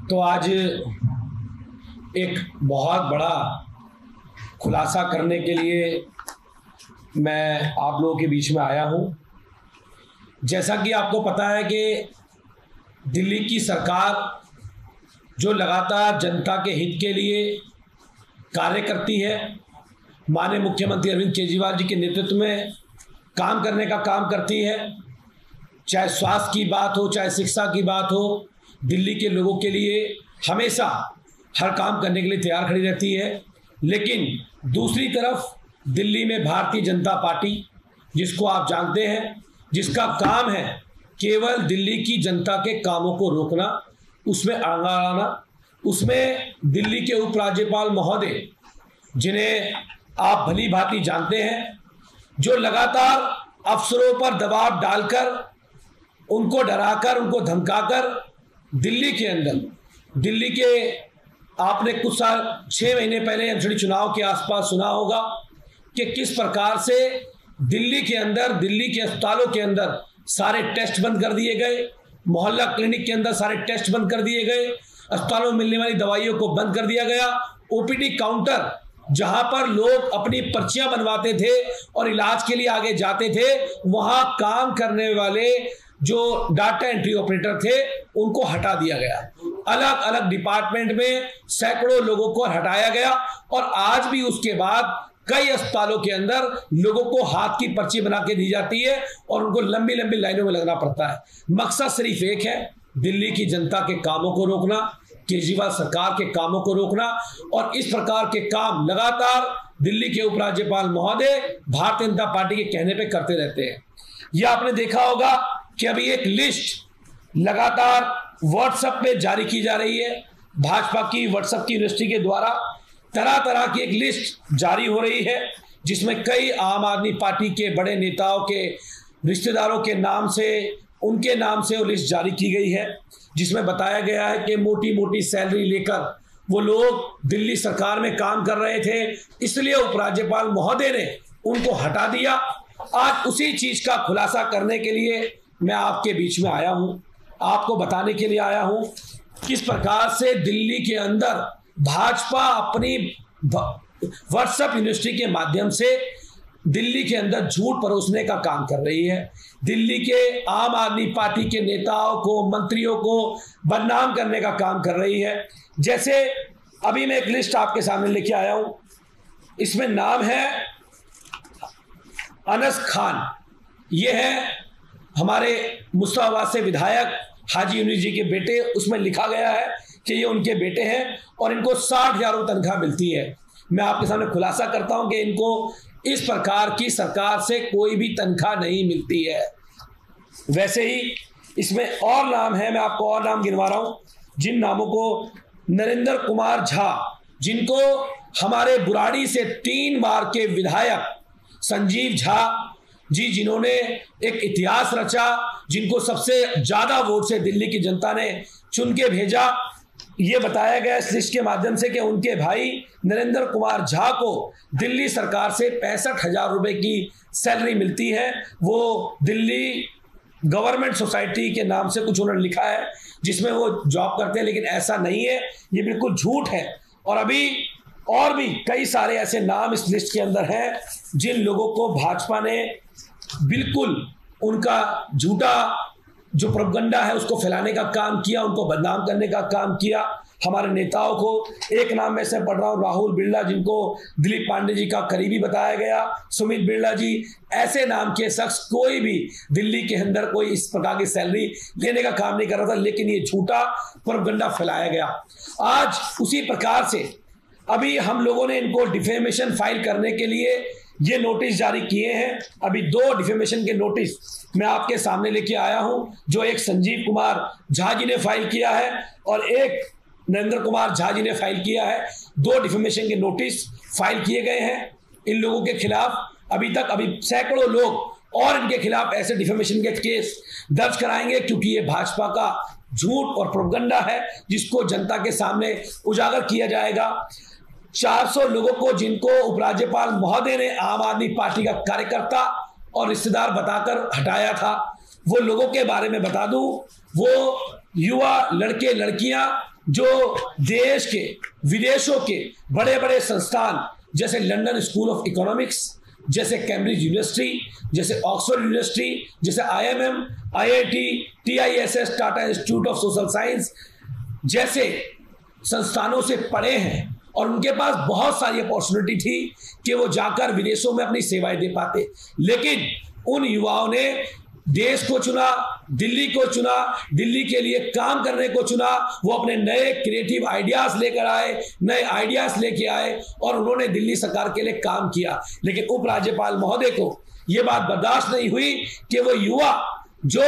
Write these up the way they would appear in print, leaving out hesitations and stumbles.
तो आज एक बहुत बड़ा खुलासा करने के लिए मैं आप लोगों के बीच में आया हूं। जैसा कि आपको पता है कि दिल्ली की सरकार जो लगातार जनता के हित के लिए कार्य करती है, माननीय मुख्यमंत्री अरविंद केजरीवाल जी के नेतृत्व में काम करने का काम करती है। चाहे स्वास्थ्य की बात हो, चाहे शिक्षा की बात हो, दिल्ली के लोगों के लिए हमेशा हर काम करने के लिए तैयार खड़ी रहती है। लेकिन दूसरी तरफ दिल्ली में भारतीय जनता पार्टी, जिसको आप जानते हैं, जिसका काम है केवल दिल्ली की जनता के कामों को रोकना, उसमें आंगा लाना, उसमें दिल्ली के उपराज्यपाल महोदय, जिन्हें आप भली भांति जानते हैं, जो लगातार अफसरों पर दबाव डालकर, उनको डराकर, उनको धमकाकर दिल्ली के अंदर, दिल्ली के आपने कुछ साल 6 महीने पहले एमसीडी चुनाव के आसपास सुना होगा कि किस प्रकार से दिल्ली के अंदर, दिल्ली के अस्पतालों के अंदर सारे टेस्ट बंद कर दिए गए, मोहल्ला क्लिनिक के अंदर सारे टेस्ट बंद कर दिए गए, अस्पतालों में मिलने वाली दवाइयों को बंद कर दिया गया। ओपीडी काउंटर, जहां पर लोग अपनी पर्चियां बनवाते थे और इलाज के लिए आगे जाते थे, वहां काम करने वाले जो डाटा एंट्री ऑपरेटर थे उनको हटा दिया गया। अलग अलग डिपार्टमेंट में सैकड़ों लोगों को हटाया गया और आज भी उसके बाद कई अस्पतालों के अंदर लोगों को हाथ की पर्ची बना के दी जाती है और उनको लंबी लंबी लाइनों में लगना पड़ता है। मकसद सिर्फ एक है, दिल्ली की जनता के कामों को रोकना, केजरीवाल सरकार के कामों को रोकना। और इस प्रकार के काम लगातार दिल्ली के उपराज्यपाल महोदय भारतीय जनता पार्टी के कहने पे करते रहते हैं। यह आपने देखा होगा कि अभी एक लिस्ट लगातार व्हाट्सएप पे जारी की जा रही है। भाजपा की व्हाट्सएप की यूनिवर्सिटी के द्वारा तरह तरह की एक लिस्ट जारी हो रही है, जिसमें कई आम आदमी पार्टी के बड़े नेताओं के रिश्तेदारों के नाम से, उनके नाम से वो लिस्ट जारी की गई है, जिसमें बताया गया है कि मोटी मोटी सैलरी लेकर वो लोग दिल्ली सरकार में काम कर रहे थे, इसलिए उपराज्यपाल महोदय ने उनको हटा दिया। आज उसी चीज का खुलासा करने के लिए मैं आपके बीच में आया हूं, आपको बताने के लिए आया हूं किस प्रकार से दिल्ली के अंदर भाजपा अपनी व्हाट्सएप यूनिवर्सिटी के माध्यम से दिल्ली के अंदर झूठ परोसने का काम कर रही है। दिल्ली के आम आदमी पार्टी के नेताओं को, मंत्रियों को बदनाम करने का काम कर रही है। जैसे अभी मैं एक लिस्ट आपके सामने लेके आया हूं, इसमें नाम है अनस खान। ये है हमारे मुस्ताबाद से विधायक हाजी यूनिस जी के बेटे। उसमें लिखा गया है कि ये उनके बेटे हैं और इनको 60,000 तनख्वाह मिलती है। मैं आपके सामने खुलासा करता हूं कि इनको इस प्रकार की सरकार से कोई भी तनख्वाह नहीं मिलती है। वैसे ही इसमें और नाम है, मैं आपको और नाम गिनवा रहा हूं, जिन नामों को नरेंद्र कुमार झा, जिनको हमारे बुराड़ी से 3 बार के विधायक संजीव झा जी, जिन्होंने एक इतिहास रचा, जिनको सबसे ज्यादा वोट से दिल्ली की जनता ने चुन के भेजा। ये बताया गया इस लिस्ट के माध्यम से कि उनके भाई नरेंद्र कुमार झा को दिल्ली सरकार से 65,000 रुपए की सैलरी मिलती है। वो दिल्ली गवर्नमेंट सोसाइटी के नाम से कुछ उन्होंने लिखा है, जिसमें वो जॉब करते हैं, लेकिन ऐसा नहीं है, ये बिल्कुल झूठ है। और अभी और भी कई सारे ऐसे नाम इस लिस्ट के अंदर हैं, जिन लोगों को भाजपा ने बिल्कुल उनका झूठा जो प्रोपगंडा है उसको फैलाने का काम किया, उनको बदनाम करने का काम किया। हमारे नेताओं को एक नाम में से पढ़ रहा हूं, राहुल बिरला, जिनको दिलीप पांडे जी का करीबी बताया गया, सुमित बिरला जी, ऐसे नाम के शख्स कोई भी दिल्ली के अंदर कोई इस प्रकार की सैलरी लेने का काम नहीं कर रहा था, लेकिन ये झूठा प्रोपगंडा फैलाया गया। आज उसी प्रकार से अभी हम लोगों ने इनको डिफेमेशन फाइल करने के लिए ये नोटिस जारी किए हैं। अभी 2 डिफेमेशन के नोटिस मैं आपके सामने लेके आया हूं, जो एक संजीव कुमार झा जी ने फाइल किया है और एक नरेंद्र कुमार झा जी ने फाइल किया है। 2 डिफेमेशन के नोटिस फाइल किए गए हैं इन लोगों के खिलाफ। अभी सैकड़ों लोग और इनके खिलाफ ऐसे डिफेमेशन के केस दर्ज कराएंगे, क्योंकि ये भाजपा का झूठ और प्रोपगंडा है, जिसको जनता के सामने उजागर किया जाएगा। 400 लोगों को, जिनको उपराज्यपाल महोदय ने आम आदमी पार्टी का कार्यकर्ता और रिश्तेदार बताकर हटाया था, वो लोगों के बारे में बता दूं, वो युवा लड़के लड़कियां जो देश के विदेशों के बड़े बड़े संस्थान जैसे लंदन स्कूल ऑफ इकोनॉमिक्स, जैसे कैम्ब्रिज यूनिवर्सिटी, जैसे ऑक्सफोर्ड यूनिवर्सिटी, जैसे IIM, IIT, TISS Tata institute of social science जैसे संस्थानों से पढ़े हैं और उनके पास बहुत सारी अपॉर्चुनिटी थी कि वो जाकर विदेशों में अपनी सेवाएं दे पाते, लेकिन उन युवाओं ने देश को चुना, दिल्ली को चुना, दिल्ली के लिए काम करने को चुना। वो अपने नए क्रिएटिव आइडियाज लेकर आए, नए आइडियाज लेके आए और उन्होंने दिल्ली सरकार के लिए काम किया। लेकिन उपराज्यपाल महोदय को यह बात बर्दाश्त नहीं हुई कि वो युवा जो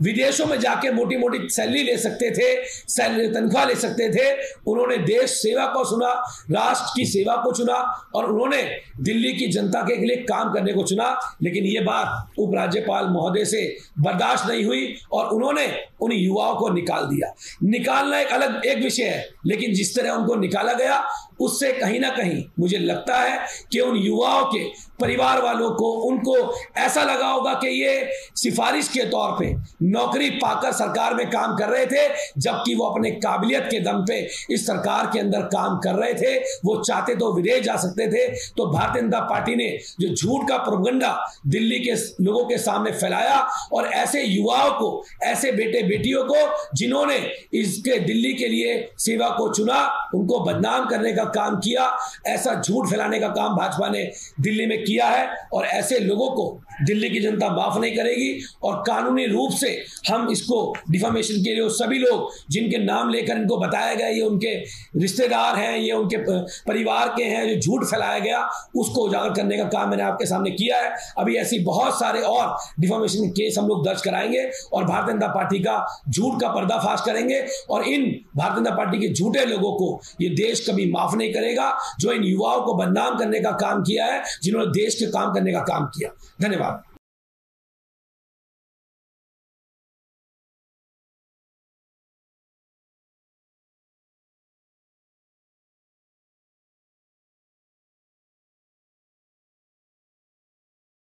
विदेशों में जाके मोटी मोटी सैलरी ले सकते थे, सैलरी तनख्वाह ले सकते थे, उन्होंने देश सेवा को चुना, राष्ट्र की सेवा को चुना और उन्होंने दिल्ली की जनता के लिए काम करने को चुना। लेकिन ये बात उपराज्यपाल महोदय से बर्दाश्त नहीं हुई और उन्होंने उन युवाओं को निकाल दिया। निकालना एक विषय है, लेकिन जिस तरह उनको निकाला गया उससे कहीं ना कहीं मुझे लगता है कि उन युवाओं के परिवार वालों को, उनको ऐसा लगा होगा कि ये सिफारिश के तौर पे नौकरी पाकर सरकार में काम कर रहे थे, जबकि वो अपने काबिलियत के दम पे इस सरकार के अंदर काम कर रहे थे। वो चाहते तो विदेश जा सकते थे। तो भारतीय जनता पार्टी ने जो झूठ का प्रोपेगेंडा दिल्ली के लोगों के सामने फैलाया और ऐसे युवाओं को, ऐसे बेटे बेटियों को जिन्होंने इसके दिल्ली के लिए सेवा को चुना, उनको बदनाम करने का काम किया, ऐसा झूठ फैलाने का काम भाजपा ने दिल्ली में किया है और ऐसे लोगों को दिल्ली की जनता माफ नहीं करेगी। और कानूनी रूप से हम इसको डिफामेशन के लिए सभी लोग जिनके नाम लेकर इनको बताया गया ये उनके रिश्तेदार हैं, ये उनके परिवार के हैं, जो झूठ फैलाया गया उसको उजागर करने का काम मैंने आपके सामने किया है। अभी ऐसी बहुत सारे और डिफामेशन केस हम लोग दर्ज कराएंगे और भारतीय जनता पार्टी का झूठ का पर्दाफाश करेंगे और इन भारतीय जनता पार्टी के झूठे लोगों को ये देश कभी माफ नहीं करेगा, जो इन युवाओं को बदनाम करने का काम किया है, जिन्होंने देश के काम करने का काम किया। धन्यवाद।